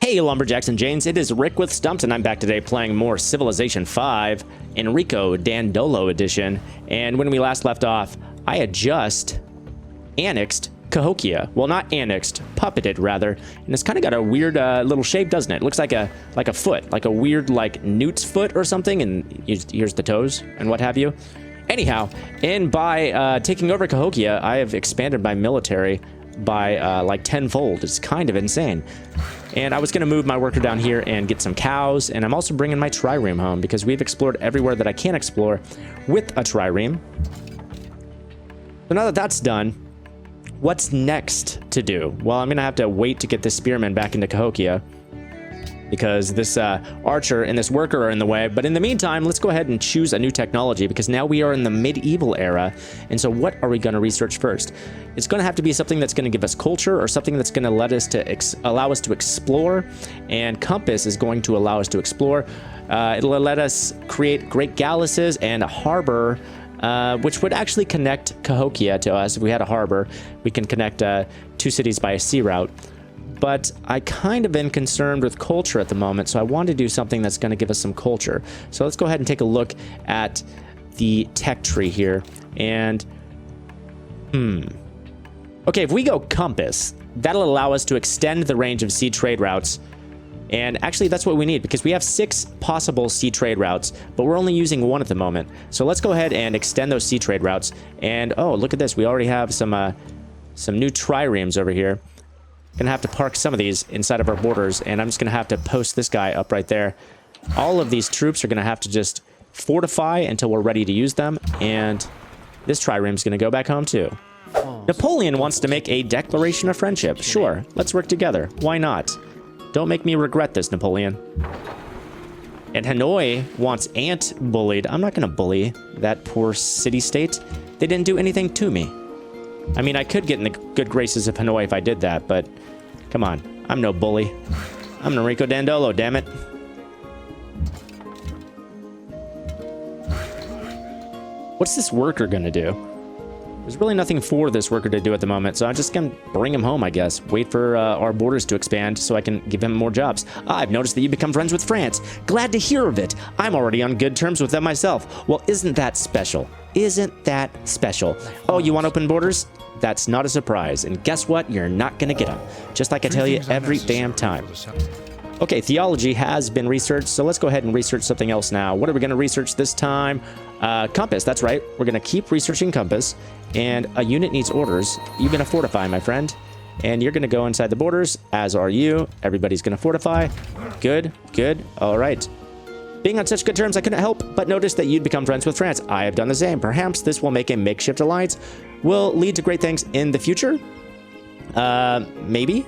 Hey Lumberjacks and Janes, it is Rick with Stumpt, and I'm back today playing more Civilization 5, Enrico Dandolo edition. And when we last left off, I had just annexed Cahokia. Well, not annexed, puppeted rather. And it's kind of got a weird little shape, doesn't it? It looks like a foot, like a weird like newt's foot or something. And here's the toes and what have you. Anyhow, and by taking over Cahokia, I have expanded my military by like tenfold. It's kind of insane. And I was going to move my worker down here and get some cows, and I'm also bringing my trireme home because we've explored everywhere that I can explore with a trireme. So now that that's done, what's next to do? Well, I'm going to have to wait to get this spearman back into Cahokia because this archer and this worker are in the way. But in the meantime, let's go ahead and choose a new technology because now we are in the medieval era. And so what are we going to research first? It's going to have to be something that's going to give us culture or something that's going to let us to allow us to explore. And compass is going to allow us to explore. It'll let us create great galluses and a harbor, which would actually connect Cahokia to us. If we had a harbor, we can connect two cities by a sea route. But I kind of been concerned with culture at the moment, so I want to do something that's going to give us some culture. So let's go ahead and take a look at the tech tree here. And, okay, if we go compass, that'll allow us to extend the range of sea trade routes. And actually, that's what we need, because we have 6 possible sea trade routes, but we're only using 1 at the moment. So let's go ahead and extend those sea trade routes. And, oh, look at this. We already have some new triremes over here. Gonna have to park some of these inside of our borders, and I'm just gonna have to post this guy up right there. All of these troops are gonna have to just fortify until we're ready to use them, and this trireme's gonna go back home too. Napoleon wants to make a declaration of friendship. Sure, let's work together. Why not? Don't make me regret this, Napoleon. And Hanoi wants ant bullied. I'm not gonna bully that poor city-state. They didn't do anything to me. I mean, I could get in the good graces of Hanoi if I did that, but come on, I'm no bully. I'm Enrico Dandolo, damn it. What's this worker gonna do? There's really nothing for this worker to do at the moment, so I'm just gonna bring him home, I guess. Wait for our borders to expand so I can give him more jobs. I've noticed that you become friends with France. Glad to hear of it. I'm already on good terms with them myself. Well, isn't that special? Isn't that special? Oh, you want open borders? That's not a surprise. And guess what? You're not gonna get them. Just like I tell you every damn time. Okay, theology has been researched, so let's go ahead and research something else now. What are we gonna research this time? Compass, that's right. We're gonna keep researching compass. And a unit needs orders. You're gonna fortify, my friend. And you're gonna go inside the borders, as are you. Everybody's gonna fortify. Good, good, all right. Being on such good terms, I couldn't help but notice that you'd become friends with France. I have done the same. Perhaps this will make a makeshift alliance. Will lead to great things in the future? Maybe?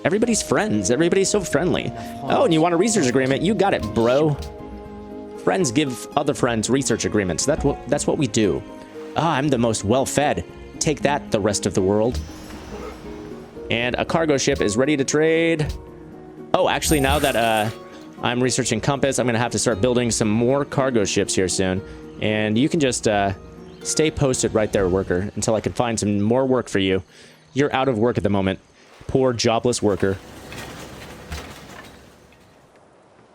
Everybody's friends. Everybody's so friendly. Oh, and you want a research agreement? You got it, bro. Friends give other friends research agreements. That's what we do. Ah, I'm the most well-fed. Take that, the rest of the world. And a cargo ship is ready to trade. Oh, actually, now that I'm researching compass, I'm going to have to start building some more cargo ships here soon. And you can just stay posted right there, worker, until I can find some more work for you. You're out of work at the moment. Poor jobless worker.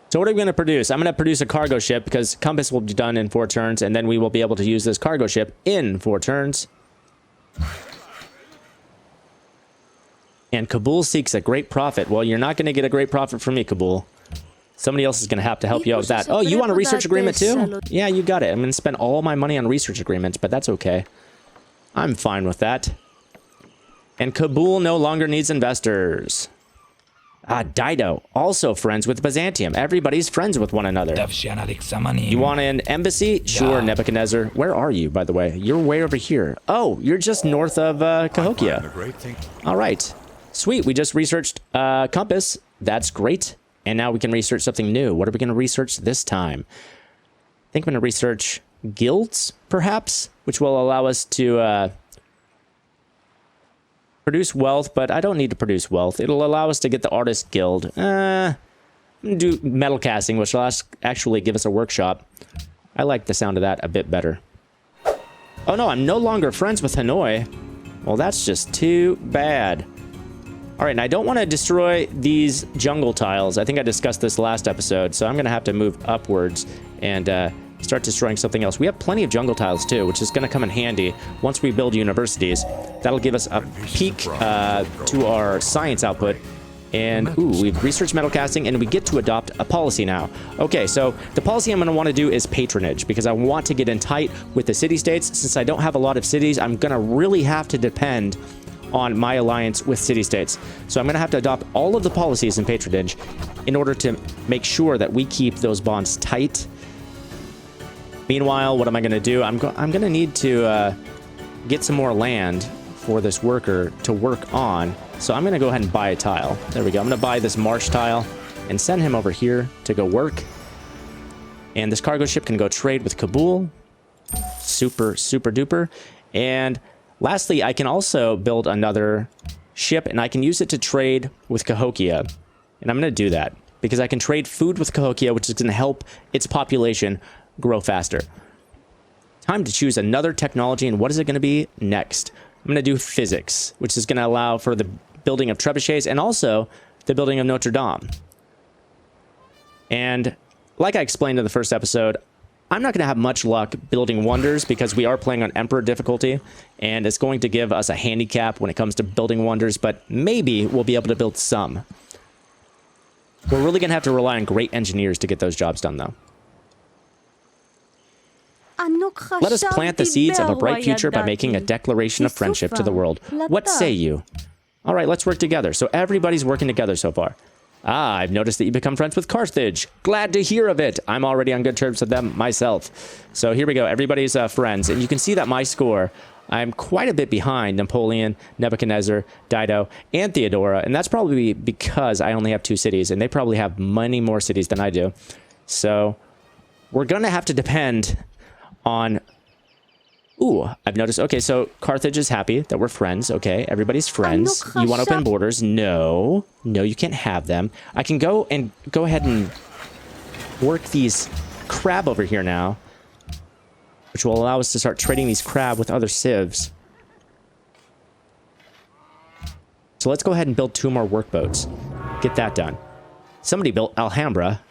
So what are we going to produce? I'm going to produce a cargo ship because compass will be done in 4 turns, and then we will be able to use this cargo ship in 4 turns. And Kabul seeks a great profit. Well, you're not going to get a great profit from me, Kabul. Somebody else is going to have to help you out with that. Oh, you want a research agreement too? Yeah, you got it. I'm going to spend all my money on research agreements, but that's okay. I'm fine with that. And Kabul no longer needs investors. Ah, Dido, also friends with Byzantium. Everybody's friends with one another. You want an embassy? Sure, Nebuchadnezzar. Where are you, by the way? You're way over here. Oh, you're just north of Cahokia. All right. Sweet, we just researched compass. That's great. And now we can research something new. What are we going to research this time? I think I'm going to research guilds, perhaps, which will allow us to produce wealth, but I don't need to produce wealth. It'll allow us to get the artist guild. I'm going to do metal casting, which will actually give us a workshop. I like the sound of that a bit better. Oh no, I'm no longer friends with Hanoi. Well, that's just too bad. All right, and I don't want to destroy these jungle tiles. I think I discussed this last episode, so I'm going to have to move upwards and start destroying something else. We have plenty of jungle tiles too, which is going to come in handy once we build universities. That'll give us a peek to our science output. And, ooh, we've researched metal casting, and we get to adopt a policy now. Okay, so the policy I'm going to want to do is patronage, because I want to get in tight with the city-states. Since I don't have a lot of cities, I'm going to really have to depend on my alliance with city-states. So I'm going to have to adopt all of the policies in patronage in order to make sure that we keep those bonds tight. Meanwhile, what am I going to do? I'm going to need to get some more land for this worker to work on. So I'm going to go ahead and buy a tile. There we go. I'm going to buy this marsh tile and send him over here to go work. And this cargo ship can go trade with Kabul. Super, super duper. And lastly, I can also build another ship, and I can use it to trade with Cahokia. And I'm going to do that because I can trade food with Cahokia, which is going to help its population grow faster. Time to choose another technology, and what is it going to be next? I'm going to do physics, which is going to allow for the building of trebuchets and also the building of Notre Dame. And like I explained in the first episode, I'm not going to have much luck building wonders because we are playing on Emperor difficulty, and it's going to give us a handicap when it comes to building wonders, but maybe we'll be able to build some. We're really going to have to rely on great engineers to get those jobs done, though. Let us plant the seeds of a bright future by making a declaration of friendship to the world. What say you? All right, let's work together. So everybody's working together so far. Ah, I've noticed that you become friends with Carthage. Glad to hear of it. I'm already on good terms with them myself. So here we go. Everybody's friends. And you can see that my score, I'm quite a bit behind Napoleon, Nebuchadnezzar, Dido, and Theodora. And that's probably because I only have 2 cities. And they probably have many more cities than I do. So we're going to have to depend on... Ooh, I've noticed. Okay, so Carthage is happy that we're friends. Okay, everybody's friends. You want open borders? No. No, you can't have them. I can go ahead and work these crab over here now, which will allow us to start trading these crab with other civs. So let's go ahead and build 2 more workboats. Get that done. Somebody built Alhambra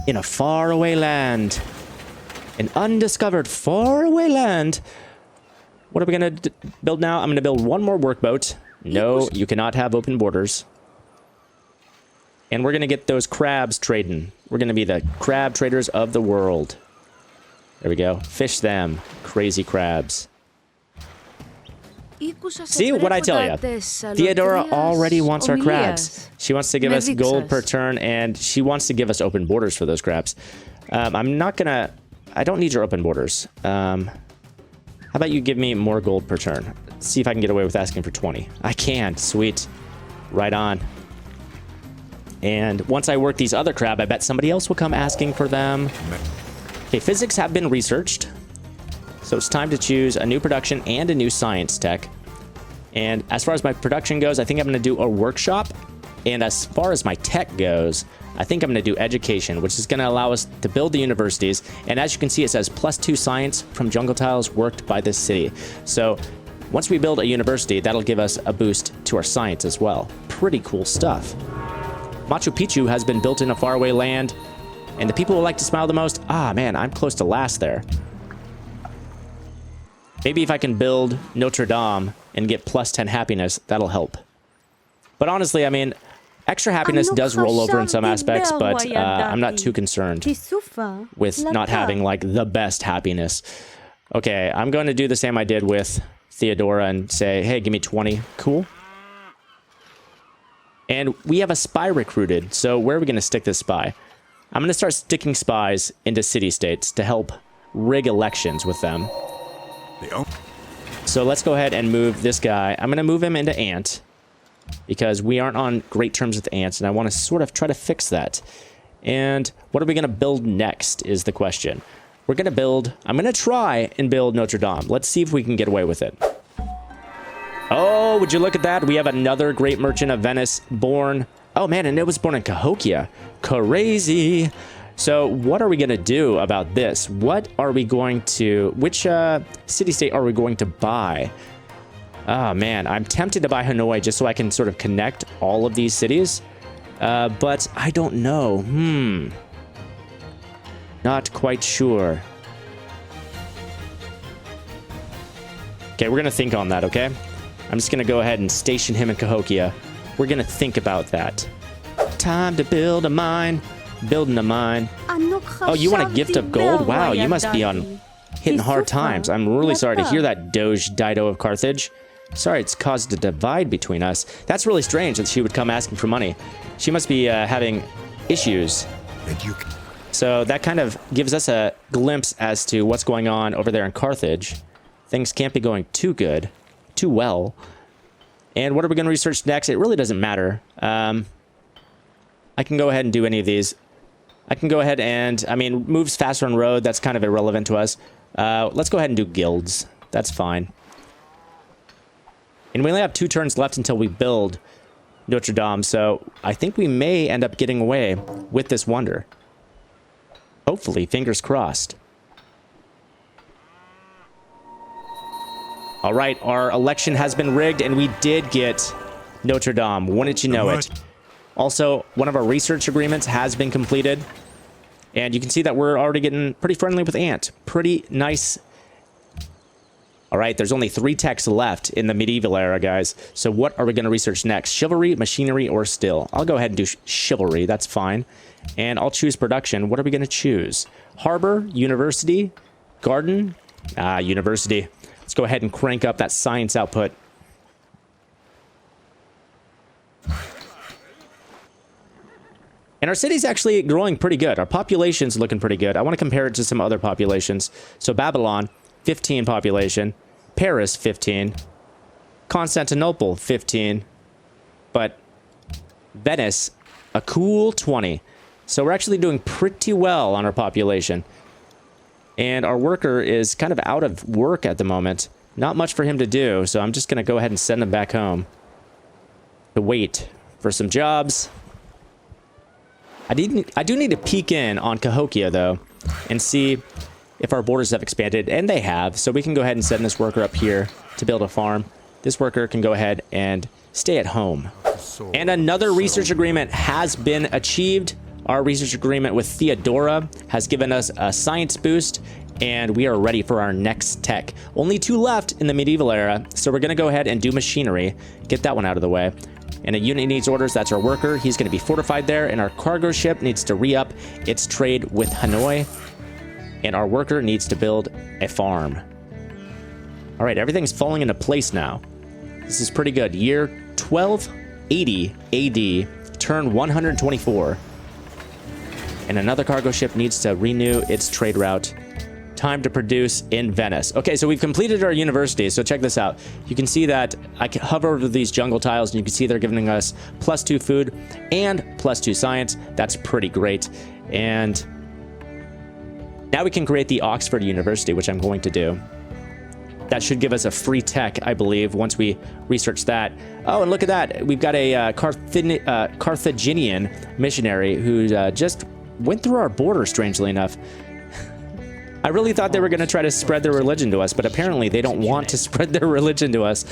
in a faraway land. An undiscovered faraway land. What are we going to build now? I'm going to build 1 more workboat. No, you cannot have open borders. And we're going to get those crabs trading. We're going to be the crab traders of the world. There we go. Fish them. Crazy crabs. See what I tell you? Theodora already wants our crabs. She wants to give us gold per turn, and she wants to give us open borders for those crabs. I'm not going to... I don't need your open borders. How about you give me more gold per turn? See if I can get away with asking for 20. I can. Sweet. Right on. And once I work these other crab, I bet somebody else will come asking for them. Okay, physics have been researched. So it's time to choose a new production and a new science tech. And as far as my production goes, I think I'm going to do a workshop. And as far as my tech goes, I think I'm going to do education, which is going to allow us to build the universities. And as you can see, it says +2 science from jungle tiles worked by this city. So once we build a university, that'll give us a boost to our science as well. Pretty cool stuff. Machu Picchu has been built in a faraway land, and the people who like to smile the most, ah man, I'm close to last there. Maybe if I can build Notre Dame and get +10 happiness, that'll help. But honestly, I mean, extra happiness does roll over in some aspects, but I'm not too concerned with not having, like, the best happiness. Okay, I'm going to do the same I did with Theodora and say, hey, give me 20. Cool. And we have a spy recruited, so where are we going to stick this spy? I'm going to start sticking spies into city-states to help rig elections with them. So let's go ahead and move this guy. I'm going to move him into Ant, because we aren't on great terms with ants, and I want to sort of try to fix that. And what are we going to build next is the question. We're going to build... I'm going to try and build Notre Dame. Let's see if we can get away with it. Oh, would you look at that? We have another great merchant of Venice born... Oh, man, and it was born in Cahokia. Crazy! So what are we going to do about this? What are we going to... Which city-state are we going to buy? Oh, man. I'm tempted to buy Hanoi just so I can sort of connect all of these cities. But I don't know. Not quite sure. Okay, we're going to think on that, okay? I'm just going to go ahead and station him in Cahokia. We're going to think about that. Time to build a mine. Building a mine. Oh, you want a gift of gold? Wow, you must be on hitting hard times. I'm really sorry to hear that, Doge Dido of Carthage. Sorry, it's caused a divide between us. That's really strange that she would come asking for money. She must be having issues. So that kind of gives us a glimpse as to what's going on over there in Carthage. Things can't be going too good, too well. And what are we going to research next? It really doesn't matter. I can go ahead and do any of these. I can go ahead and, I mean, moves faster on road. That's kind of irrelevant to us. Let's go ahead and do guilds. That's fine. And we only have 2 turns left until we build Notre Dame. So I think we may end up getting away with this wonder. Hopefully, fingers crossed. All right, our election has been rigged and we did get Notre Dame. Wouldn't you know it? Also, one of our research agreements has been completed. And you can see that we're already getting pretty friendly with Ant. Pretty nice. All right, there's only 3 techs left in the medieval era, guys. So what are we going to research next? Chivalry, machinery, or still? I'll go ahead and do chivalry. That's fine. And I'll choose production. What are we going to choose? Harbor, university, garden? University. Let's go ahead and crank up that science output. And our city's actually growing pretty good. Our population's looking pretty good. I want to compare it to some other populations. So Babylon, 15 population. Paris, 15. Constantinople, 15. But Venice, a cool 20. So we're actually doing pretty well on our population. And our worker is kind of out of work at the moment. Not much for him to do, so I'm just going to go ahead and send him back home to wait for some jobs. I do need to peek in on Cahokia, though, and see if our borders have expanded, and they have. So we can go ahead and send this worker up here to build a farm. This worker can go ahead and stay at home. And another research agreement has been achieved. Our research agreement with Theodora has given us a science boost, and we are ready for our next tech. Only 2 left in the medieval era, so we're going to go ahead and do machinery. Get that one out of the way. And a unit needs orders. That's our worker. He's going to be fortified there. And our cargo ship needs to re-up its trade with Hanoi. And our worker needs to build a farm. All right, everything's falling into place now. This is pretty good. Year 1280 AD, turn 124. And another cargo ship needs to renew its trade route. Time to produce in Venice. Okay, so we've completed our university. So check this out. You can see that I can hover over these jungle tiles and you can see they're giving us +2 food and +2 science. That's pretty great. And now we can create the Oxford University, which I'm going to do. That should give us a free tech, I believe, once we research that. Oh, and look at that. We've got a Carthaginian missionary who just went through our border, strangely enough. I really thought they were going to try to spread their religion to us, but apparently they don't want to spread their religion to us,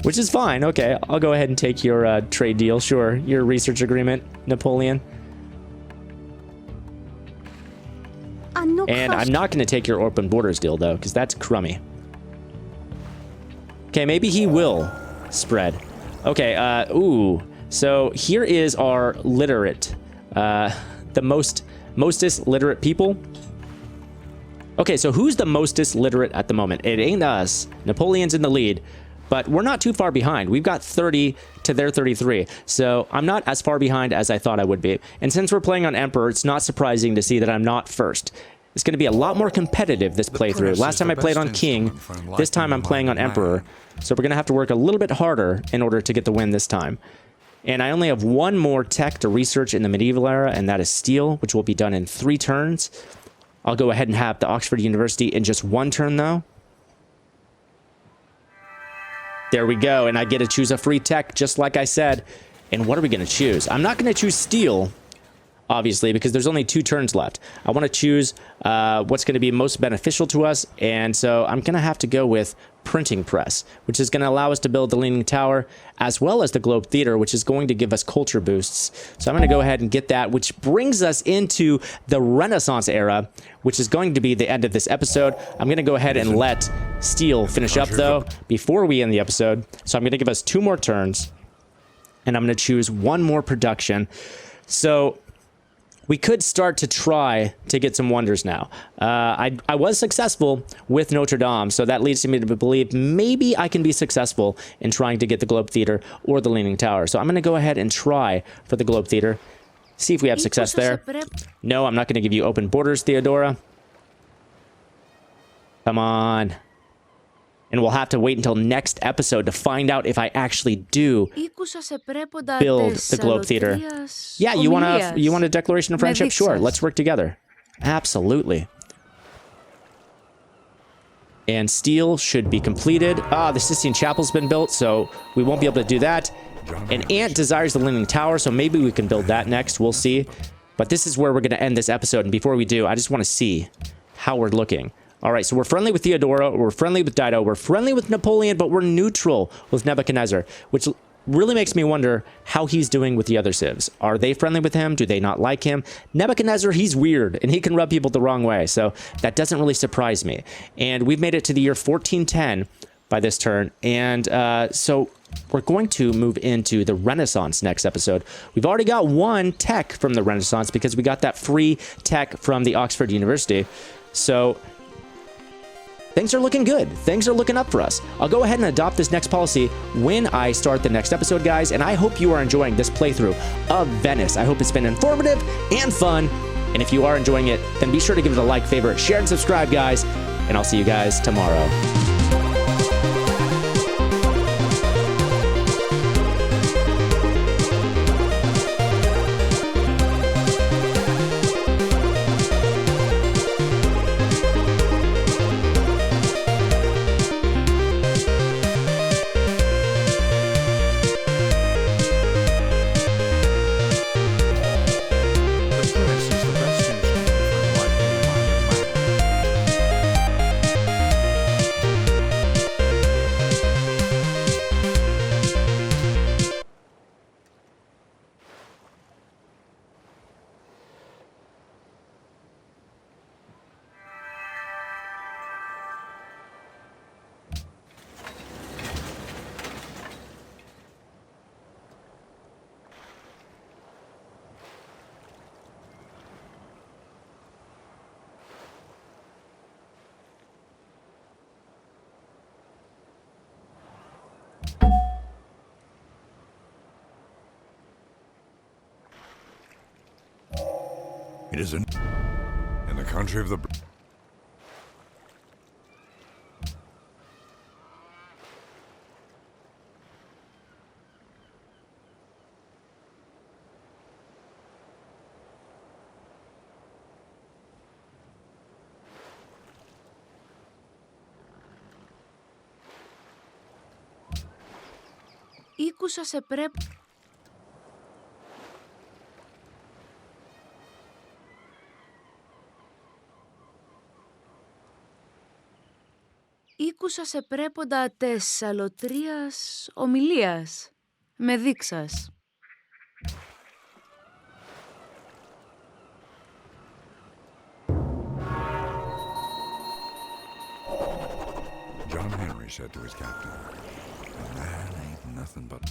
which is fine. Okay, I'll go ahead and take your trade deal. Sure, your research agreement, Napoleon. And I'm not going to take your open borders deal, though, because that's crummy. Okay, maybe he will spread. Okay, ooh. So here is our literate, the mostest literate people. Okay, so who's the mostest literate at the moment? It ain't us. Napoleon's in the lead, but we're not too far behind. We've got 30 to their 33, so I'm not as far behind as I thought I would be. And since we're playing on Emperor, it's not surprising to see that I'm not first. It's going to be a lot more competitive this playthrough. Last time I played on King, this time I'm playing on Emperor, so we're going to have to work a little bit harder in order to get the win this time. And I only have 1 more tech to research in the medieval era, and that is steel, which will be done in 3 turns. I'll go ahead and have the Oxford University in just 1 turn, though. There we go, and I get to choose a free tech, just like I said. And what are we going to choose? I'm not going to choose steel. obviously, because there's only 2 turns left. I want to choose what's going to be most beneficial to us, and so I'm going to have to go with Printing Press, which is going to allow us to build the Leaning Tower, as well as the Globe Theater, which is going to give us culture boosts. So I'm going to go ahead and get that, which brings us into the Renaissance era, which is going to be the end of this episode. I'm going to go ahead and let Steel finish up, though, before we end the episode. So I'm going to give us 2 more turns, and I'm going to choose 1 more production. So we could start to try to get some wonders now. I was successful with Notre Dame, so that leads me to believe maybe I can be successful in trying to get the Globe Theater or the Leaning Tower. So I'm going to go ahead and try for the Globe Theater, see if we have success there. No, I'm not going to give you open borders, Theodora. Come on. And we'll have to wait until next episode to find out if I actually do build the Globe Theater. Yeah, you want a declaration of friendship? Sure, let's work together. Absolutely. And steel should be completed. The Sistine Chapel's been built, so we won't be able to do that. An ant desires the Leaning Tower, so maybe we can build that next. We'll see. But this is where we're going to end this episode. And before we do, I just want to see how we're looking. All right, so we're friendly with Theodora, we're friendly with Dido, we're friendly with Napoleon, but we're neutral with Nebuchadnezzar, which really makes me wonder how he's doing with the other civs. Are they friendly with him? Do they not like him? Nebuchadnezzar, he's weird, and he can rub people the wrong way, so that doesn't really surprise me. And we've made it to the year 1410 by this turn, and so we're going to move into the Renaissance next episode. We've already got 1 tech from the Renaissance because we got that free tech from the Oxford University, so things are looking good. Things are looking up for us. I'll go ahead and adopt this next policy when I start the next episode, guys, and I hope you are enjoying this playthrough of Venice. I hope it's been informative and fun, and if you are enjoying it, then be sure to give it a like, favorite, share, and subscribe, guys, and I'll see you guys tomorrow. It is in the country of the... Ήκουσα σε πρέπει... Ήκουσα σε πρέποντα τες αλωτρίας ομιλίας, με δείξας. John Henry said to his captain, "A man ain't nothing but..."